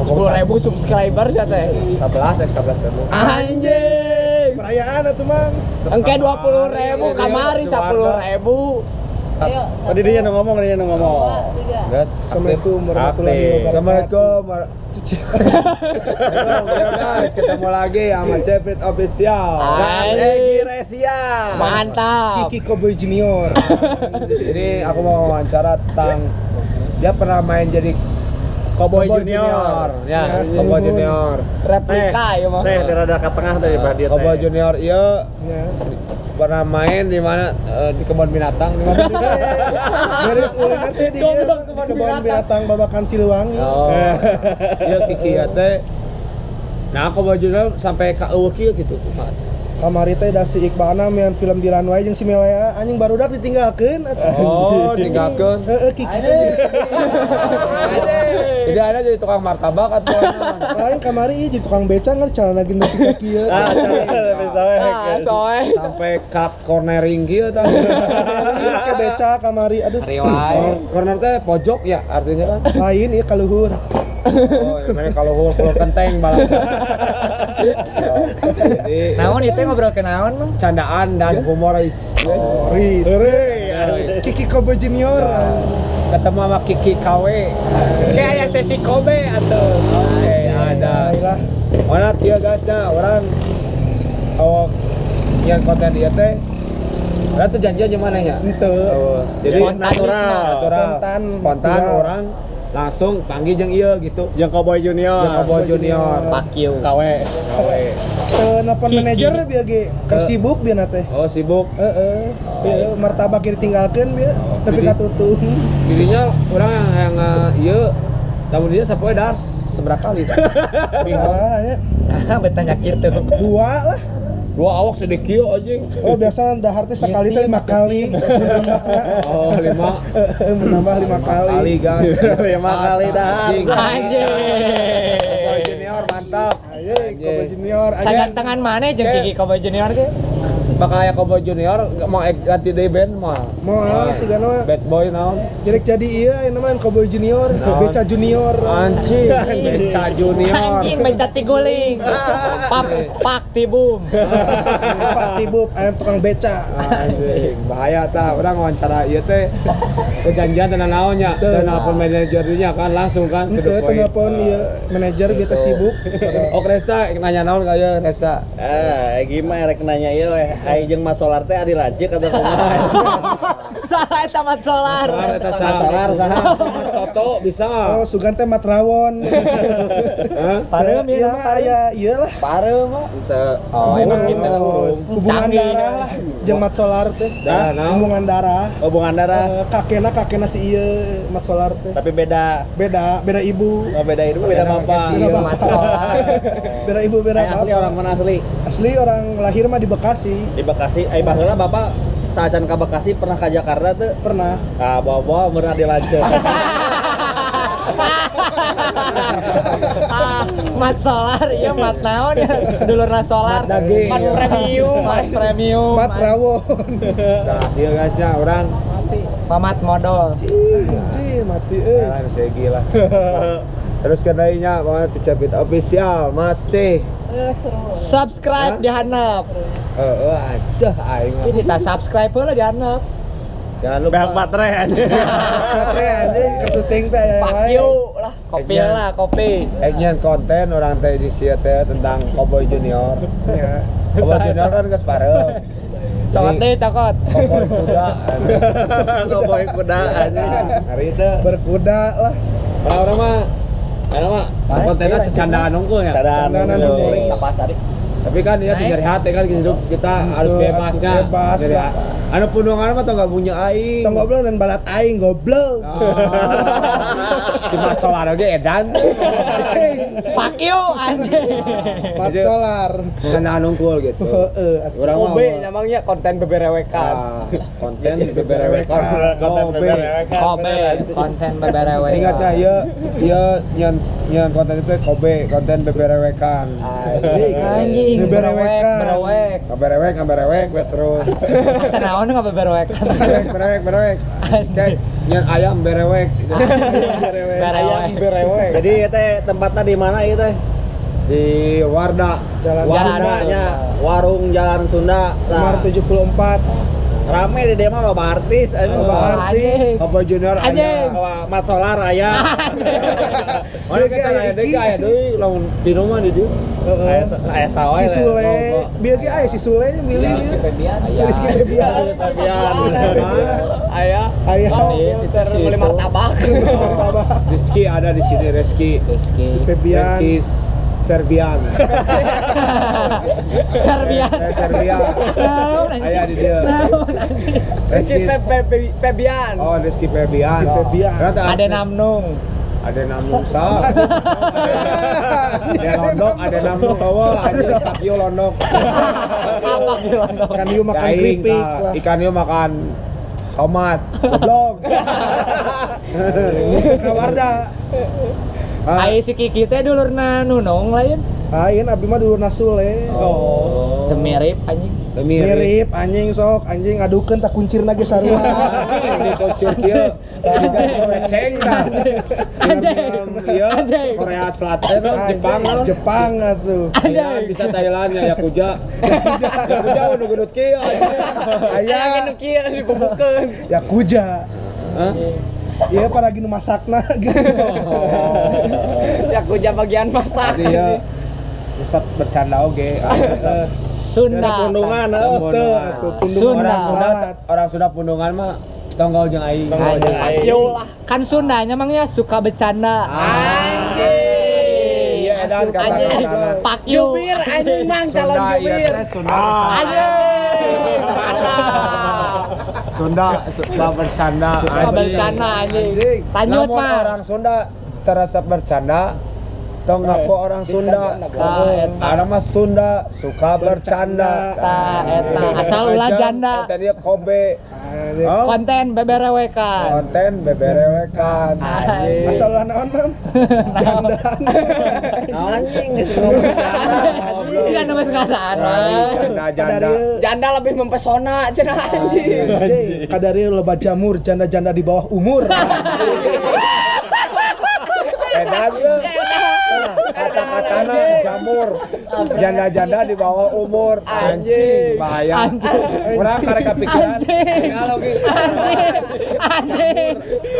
10.000 subscriber sih teh. 11.000. Anjing. Perayaan atuh mang. Engke 20.000 kamari 10.000. Ayo. Tadi dia ngomong. Guys, Assalamualaikum warahmatullahi wabarakatuh. Assalamualaikum. Ya guys, ketemu lagi sama Cepit Official dan Anjing. Egi Resia. Mantap. Kiki Cowboy Junior. Jadi aku mau wawancara tentang dia pernah main jadi Cowboy Junior. Ya, Cowboy Junior. replika ya mah. Teh dirada ke tengah dari dia. Cowboy Junior iya Ya. pernah main di mana di kebun binatang di mana? Beres ulin teh di Goblok, di kebun binatang Babakan Siliwangi. Oh. Iya Kiki ya teh. Nah, Cowboy Junior sampai ka eueuh kieu gitu. Kamari teh da si Iqbalna main film di Lanway jeung si Melea anjing barudak ditinggalkeun. Oh, tinggalkeun. Heeh Kiki teh. Jadi ada jadi tukang martabak atau Lain kamari ieu jadi tukang beca ngan calana gendut kaki ieu. Ah, tapi soe. Soe. sampai cut cornering kieu tah. Ke beca kamari aduh. Corner teh pojok ya artinya kan. Lain ieu kaluhur. Oh, ini kalau hulu kenteng balap. Jadi Naon itu ngobrol ke naon, Mang? candaan dan humoris. Ri. Kiki Cowboy Junior. Ketemu sama Kiki KW. Kayak aya sesi Kobe atuh. Oke, ada. Lah. Mana kieu gacha orang yang konten dia teh ada tuh janjian gimana ya? Henteu. Jadi Spontanisme. spontan Natural. orang langsung panggil jeung ieu gitu. Yang Cowboy Junior. Jeung Cowboy Junior. Fuck you. KW. Nelpon manajer biar ge keur sibuk biar teh. Oh, sibuk. Heeh. Ieu martabak ditinggalkeun biar tapi Jadi- katutup. Dirinya orang yang ieu lamun dia sapoe dars seberapa kali tah? Salah ya. Ah, betanya kitu. Dua lah. Dua awak sedek kieu anjing. Oh biasa dahar teh sekali teh 5 kali. Oh, 5 Menambah 5 kali. guys. 5 kali dah. Anjing. Cowboy Junior mantap. Ayo Cowboy Junior aja. Sagantengan mana jeung Kiki Cowboy Junior teh? Bakal aya Cowboy Junior mau ganti deui band mah. Mau si gana Bad Boy naon? jadi iya ini mah Cowboy Junior, Naon? Beca Junior. Anjing, Beca Junior. Anjing beca tiguling. Pak tibum. Pak Tibub, ayam tukang beca. Anjing, bahaya tah. Urang wawancara ieu teh kejanjian teh naonnya? Teu nelpon manajernya kan langsung kan Itu telepon ieu manajer biar teh sibuk. Oh, Resa nanya naon ka ieu Resa? Gimana rek nanya ieu we. Ai jeung Mas Solar teh adi lajek atau kumaha? Salah eta mat solar. Eta Solar saha? Soto bisa. Oh, sugan teh matrawon. Hah? Pareum Iya ya mah aya ieu lah. Pareum mah. Teu. Oh, emang Hubungan- kita lurus. Hubungan Canggih. darah lah, jeung mat solar teh. Dah, naon? Hubungan darah. Hubungan darah. Kakena si ieu mat solar teh. Tapi beda. Beda ibu. Oh, beda ibu, beda bapak. Beda Mat solar. Beda ibu, beda Ai asli bapak. orang mana asli? Asli orang lahir mah di Bekasi. Di Bekasi. Ai baheula Bapak saacan ka Bekasi pernah ka Jakarta teu? Pernah. Ah, bawa meunang dilanceuk. Mat solar, iya mat naon ya sedulurna solar. Mat daging. Mat premium, mat premium. Mat rawon. Nah, ieu guys nya urang Pamat modal. Cih, mati euy. jalan segi lah. Terus kedainya pokoknya Cepit Official masih Subscribe di handap. aja aing mah. Ini kita subscribe heula di handap. Jangan lupa Banyak baterai anjing. Baterai anjing ke syuting teh aya Fuck wae. you lah, kopi lah, kopi. Nyian konten orang teh di sia teh tentang Cowboy Junior. Ya. Cowboy Junior kan geus pareuh. Cokot deh, cokot. Cowboy kuda. Cowboy kuda anjing. Hari itu Berkuda lah. orang mah kontennya candaan unggul ya. Candaan unggul. Tapi kan dia nyari hati kan hidup kita harus Betul, bebasnya. harus bebas Nyari lah. anu punungan mah tau enggak punya aing. Tong goblok dan balat aing goblok. Si Mat Solar oge edan. Fuck you anjing. Mat solar. Candaan unggul gitu. Heeh. Urang mah Kobe namanya konten beberewekan. konten beberewekan. Kobe. Kobe, konten beberewekan. Ingat ya, ieu nyan konten itu Kobe, konten beberewekan. Anjing. Anjing. Anjing, berewek. Ngaberewek we terus. Masa naon ngaberewek. Berewek. Kayak nyen ayam berewek. Ayam berewek. Jadi teh tempatnya di mana ieu teh? Di Warda. Wardanya warung Jalan Sunda. Nomor 74. Rame di dia mah loba artis, Loba artis. Papa Junior aya. Mat Solar aya. Mana kita aya deui aya deui lamun dino mah di dieu. Aya sawe. Si Sule, biar ge aya si Sule milih dia. Rizky Febian. Aya. Aya. Terus beli martabak. Rizky ada di sini Rizky. Febian. Rizky Serbian. Serbian. Serbian. Aya di dia. Rizky Febian. Oh, Rizky Febian. Rizky Febian. Ada Namnung. Ada Namnung sa. Ada Londok, ada Namnung bawa anjing Pakyo Londok. Apa di Londok? Ikan hiu makan Jaing, keripik lah. Ikan hiu makan tomat. Goblok. Ke Warda. Ai si Kiki teh dulurna Nunung lain. Ayeun abi mah dulurna Sule. Oh. Temirip anjing. Mirip anjing sok anjing ngadukeun tak kuncirna ge sarua. Di tocil kieu. Ceng kan. Anjing. Korea Selatan, Jepang. Jepang atuh. Anjing bisa Thailand ya Yakuza. Yakuza udah gedut kieu anjing. Aya kieu dibubukeun. Yakuza. Hah? Iya para gini masakna gitu. Yakuza bagian masak. Jadi ya pusat bercanda oge. Sunda. Pundungan, Tuh, atuh pundungan Orang Sunda pundungan mah tonggol jeung aing. Yo lah. Kan Sundanya emangnya suka bercanda. Anjing. Iya edan kata-kata. Pak Jubir anjing mang calon jubir. Anjing. Sunda suka bercanda. Suka bercanda anjing. Lanjut Namun mah. orang Sunda terasa bercanda. Tong ngaku orang Sunda. Orang mah Sunda suka bercanda. Eta asal ulah janda. Tadi Kobe. Konten beberewekan. Konten beberewekan. Asal ulah naon mam? Jandaan. Anjing geus ngomong Jika nunggu sekasaan Janda. Janda lebih mempesona cenah anjing. Kadari loba jamur janda-janda di bawah umur. Edan ya. Kata-katana jamur. Janda-janda di bawah umur. Anjing, bahaya. Urang karek kepikiran. Kalau gitu. Anjing.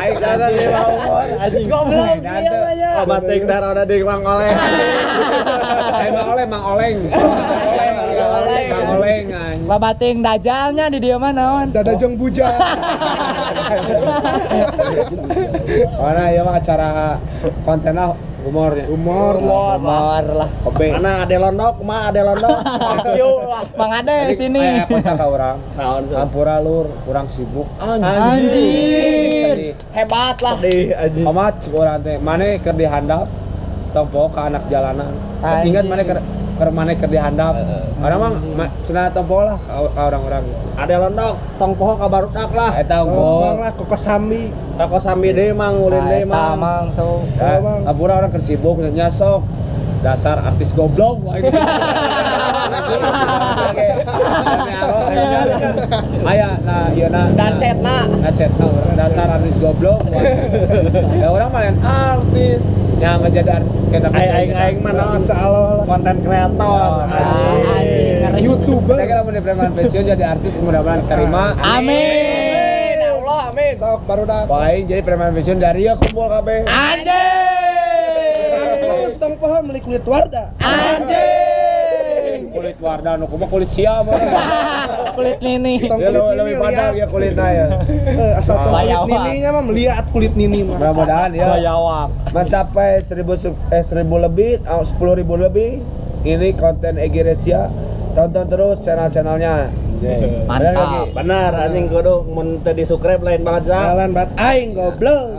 Aing janda di bawah umur. Anjing. Goblok namanya. obat ting darona di Mang Oleh. Aing Mang Oleng. Mang Oleng anjing. Babating dajalnya di dia mah naon? Dada jeung bujang. Mana ya mah acara kontennya humornya. Humor lah. Kobe. Mana ade londok, mah ade londok. Yo lah. Mang Ade di sini. Kontak ka urang. Naon Ampura lur, urang sibuk. Anjir. Hebat lah. Sedih anjing. Amat urang teh mane keur dihandap tompo ka anak jalanan. Anjing. Ingat mane keur mane keur dihandap. Orang mah cenah tompo lah ka orang-orang. Ade londok, tong poho ka barudak lah. Eta Sombang unggul. lah kokos sambi. Rako sambi deui mang ulin deui mang. Mang so. Bang. Ampura orang keur sibuk nya sok. Dasar artis goblok. Aya nah ieu na. Dan cetna. Nah cetna urang dasar artis goblok. Ya orang main artis. Yang ngejadi artis kita Aing mah naon Insyaallah lah. konten kreator. Ngeri. YouTuber. Saya kira mau di preman pensiun jadi artis mudah-mudahan terima. Amin. Ya Allah, amin. Sok baru dah. Baik jadi preman pensiun dari ya kumpul KB. Anjing. Terus tong pohon milik kulit Warda. Anjing. Kulit Warda nu kumaha kulit siam. Kulit nini. Tong Ya kulit lebih nini padat ya lihat. kulitnya ya. Asal tong kulit Bayawa. nininya mah melihat kulit nini mah. Mudah-mudahan ya Bayawak. mencapai 1000 lebih, 10.000 lebih. Ini konten Egi Resia. Tonton terus channel-channelnya. Anjing. Mantap. Benar, anjing kudu mun teu di-subscribe lain banget sa. Jalan bat aing goblok.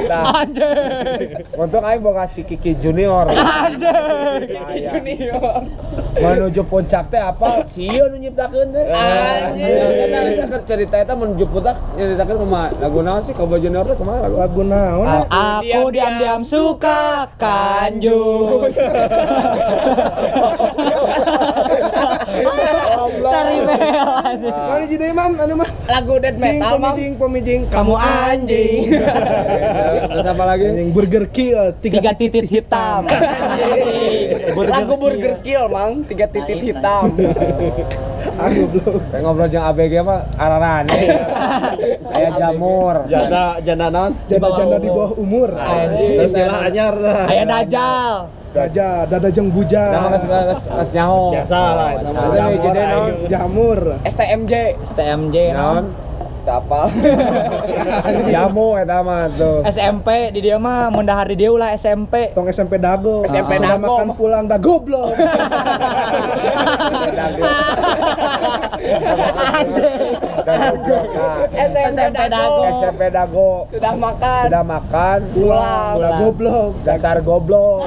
Eta. Untuk aing boga si Kiki Junior. Kiki Junior. Menuju puncak teh apa? Si ieu nu nyiptakeun teh. Anjing. Eta keur cerita eta menuju puncak nyaritakeun kumaha? Lagu naon sih Kobo Junior teh kumaha lagu? Lagu naon? Aku diam-diam suka kanjung. Cari bel anjing. Mari jadi imam anu mah. Lagu death metal mah. Pemijing, Kamu anjing. Terus apa lagi? Anjing Burger Kill 3 titik hitam. Lagu Burger Kill, Mang. 3 titik hitam. Aku belum. Kayak ngobrol jeung ABG mah ararane. Aya jamur. Janda naon? Janda-janda di bawah umur. Terus istilah anyar. Aya Dajjal. Raja, dada jeng buja. Nah, mas nyaho. Biasa lah itu mah. Jadi naon? Jamur. STMJ Naon? Tapal. Jamu eta mah tuh. SMP di dia mah mun dahar di dia ulah SMP. Tong SMP dago. SMP Sudah dago. makan pulang dah goblok. SMP dago. SMP dago. Sudah makan. Sudah makan. Pulang. Udah goblok. Dasar goblok.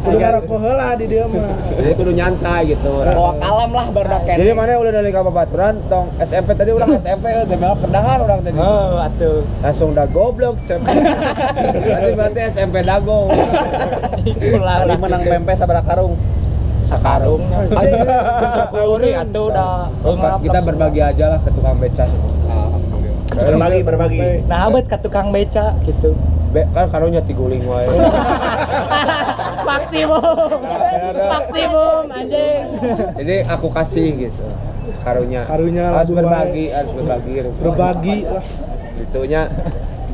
Udah ngarokok heula di dia mah. Jadi kudu nyantai gitu. Bawa kalem lah baru Jadi mana udah dari kababaturan tong SMP tadi udah SMP tembak pendangan orang tadi. Oh, atuh. Langsung udah goblok cep. Berarti SMP dago. Pulang. Hari menang pempes sabaraha karung. Sakarung. Sakurung. Atuh udah. Kita berbagi aja lah ke tukang beca. Berbagi. Nah, abet ka tukang beca gitu. Kan karunya tiguling wae. Maksimum. Maksimum anjing. Jadi aku kasih gitu. Karunya Karunya harus lagu berbagi, harus berbagi. Berbagi lah. Gitunya.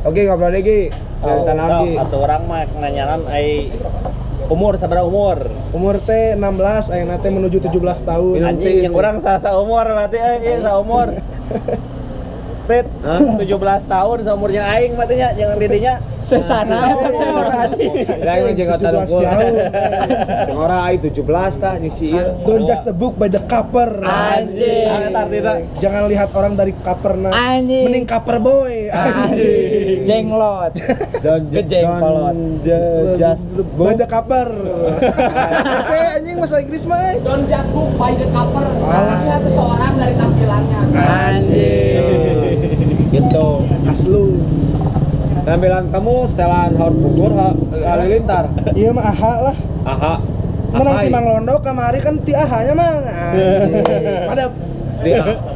Oke, ngobrol lagi. Cerita lagi. Satu orang mah nanyanan ai umur sabaraha umur? Umur teh 16, ayeuna teh menuju 17 tahun. Anjing yang orang sa-umur berarti sa-umur. Prit, 17 tahun seumurnya aing matinya jangan didinya. Sesana. Lain jeung kata 17 tahun. Sing ora ai 17 tah nyisi ieu. Don't judge the book by the cover. Anjing. Jangan lihat orang dari coverna. Anjing. Mending cover boy. Anjing. Jenglot. Kejengkolot. Just By the cover. Saya anjing bahasa Inggris mah. Don't just book by the cover. Alah. Lihat seseorang dari tampilannya. Anjing. gitu. Aslu. Tampilan kamu setelan haur pukur halilintar. Iya mah aha lah. Aha. Menang timang londo kamari kan ti ahanya mah. Ada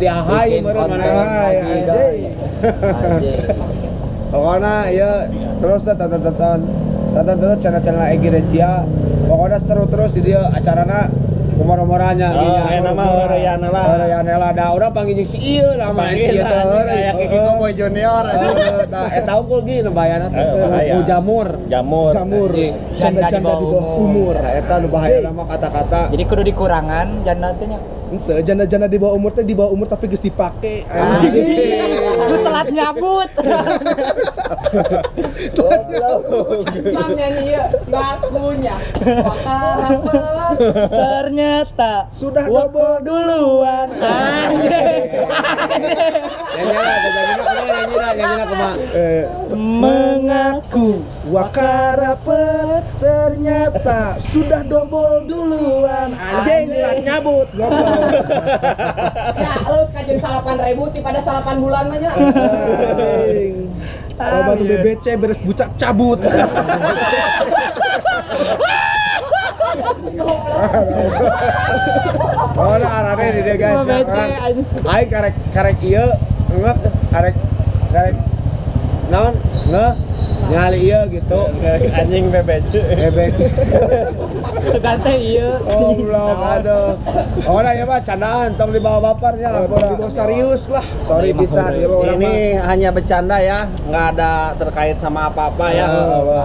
Di ahai meureun mana. ahai anjing. Anjing. Pokoknya ya terus tonton terus channel-channel Egi Resia. Pokoknya seru terus di dia acarana umur-umurannya Nama Rayana lah. Rayana da urang panggil jeung si ieu nama si eta Kayak Kiki Boy Junior. Nah, eta unggul ge nu bahayana bahaya. jamur. Jamur. Janda-janda di bawah umur. Nah, eta nu bahaya nama kata-kata. Jadi kudu dikurangan janda teh nya. Henteu janda-janda di bawah umur teh di bawah umur tapi geus dipake. Lu telat nyabut. Bang nyanyi ya, ngakunya. Wakarapat. Ternyata Sudah Woko double duluan. Anjing. Nyanyi kumaha? Mengaku wakarapet ternyata sudah double duluan. Anjing telat nyabut goblok. Ya, lu kajian 8.000 ti pada 8 bulan mah nya. Anjing. Kalau batu BBC beres bucak cabut. Oh, nah arane di dia guys. Ai karek ieu ngek karek naon ngeh nyali ieu gitu. Anjing bebek. Bebek. Sugan teh ieu. Oh, belum aduh. Oh, nah ya mah candaan tong dibawa baparnya Di bawah serius lah. Sorry pisan ya orang mah. Ini hanya bercanda ya, nggak ada terkait sama apa-apa ya.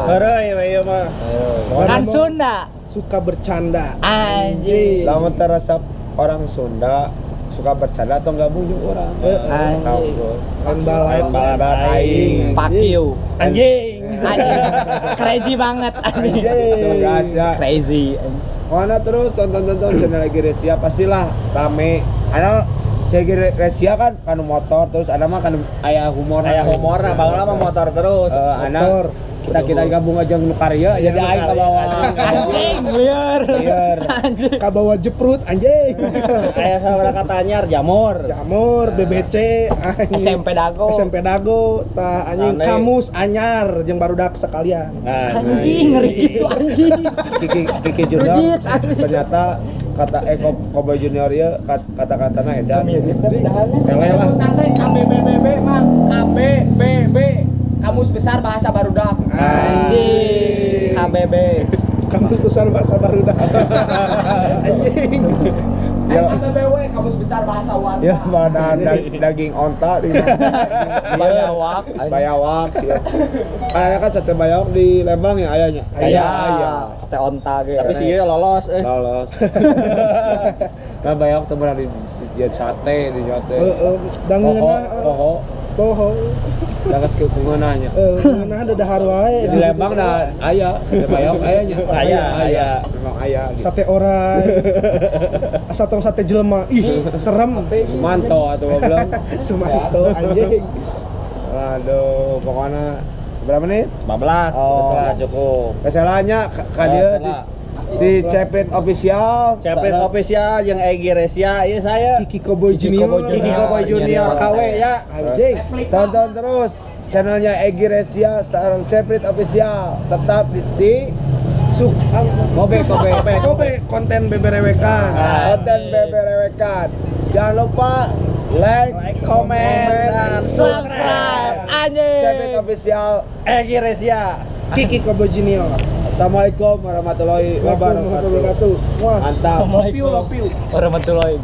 Heureuy ieu mah. Kan Sunda. Suka bercanda. Anjing. Lamun terasa orang Sunda suka bercanda atau gabung jeung urang. Anjing. Lain balai. Baladan aing. Fuck you. Anjing. Anjing. Crazy banget anjing. Tugas ya. Crazy. Pokoknya terus tonton channel Egi Resia pastilah rame. Ada si Egi Resia kan motor terus ada mah kan aya humor. Aya humor nah baheula mah motor terus. Motor. Kita gabung aja nu karya jadi aing ka bawah. Anjing, liar. Kabawa jeprut anjing. Aya sabaraha kata anyar jamur. Jamur, BBC, anjing. SMP Dago. SMP Dago, tah anjing Aneh. kamus anyar jeung barudak sekalian. Anjing ngeri gitu anjing. Kiki Junior Rujit, ternyata kata Cowboy Junior ya kata-katana edan. Tele lah. Nanti KBBBB mang KBBB Kamus Besar Bahasa Barudak. Anjing. KBB. Kamus besar bahasa barudak. Anjing. Ya. KBBW Kamus Besar Bahasa Warga. Ya mana daging onta di Bayawak. bayawak ya. Kayaknya kan sate bayawak di Lembang ya ayahnya. Aya, sate onta ge. Tapi sih lolos Lolos. Kan bayawak teu benar di sate di sate. Dan ngeunah Poho. Da geus keungeunahnya. ngeunah ada dahar wae. Di Lembang da aya sate bayawak ayahnya. Aya. Memang aya. Sate orai. Satong sate jelema. Ih, serem. Sumanto atau goblok. Sumanto anjing. Aduh, pokoknya berapa menit? 15. Oh. Salah cukup. Kesalahnya ka dia di Ceprit official. Ceprit official yang Egi Resia, iya saya. Kiki Cowboy Junior. Kiki Cowboy Junior KW ya. Anjing. Tonton terus channelnya Egi Resia sareng Ceprit official. Tetap di Kobe. Kobe konten beberewekan. Konten beberewekan. Jangan lupa like, comment, dan subscribe. Anjing. Ceprit official. Egi Resia. Kiki Cowboy Junior. Assalamualaikum warahmatullahi wabarakatuh. Wah, Mantap. love you. Warahmatullahi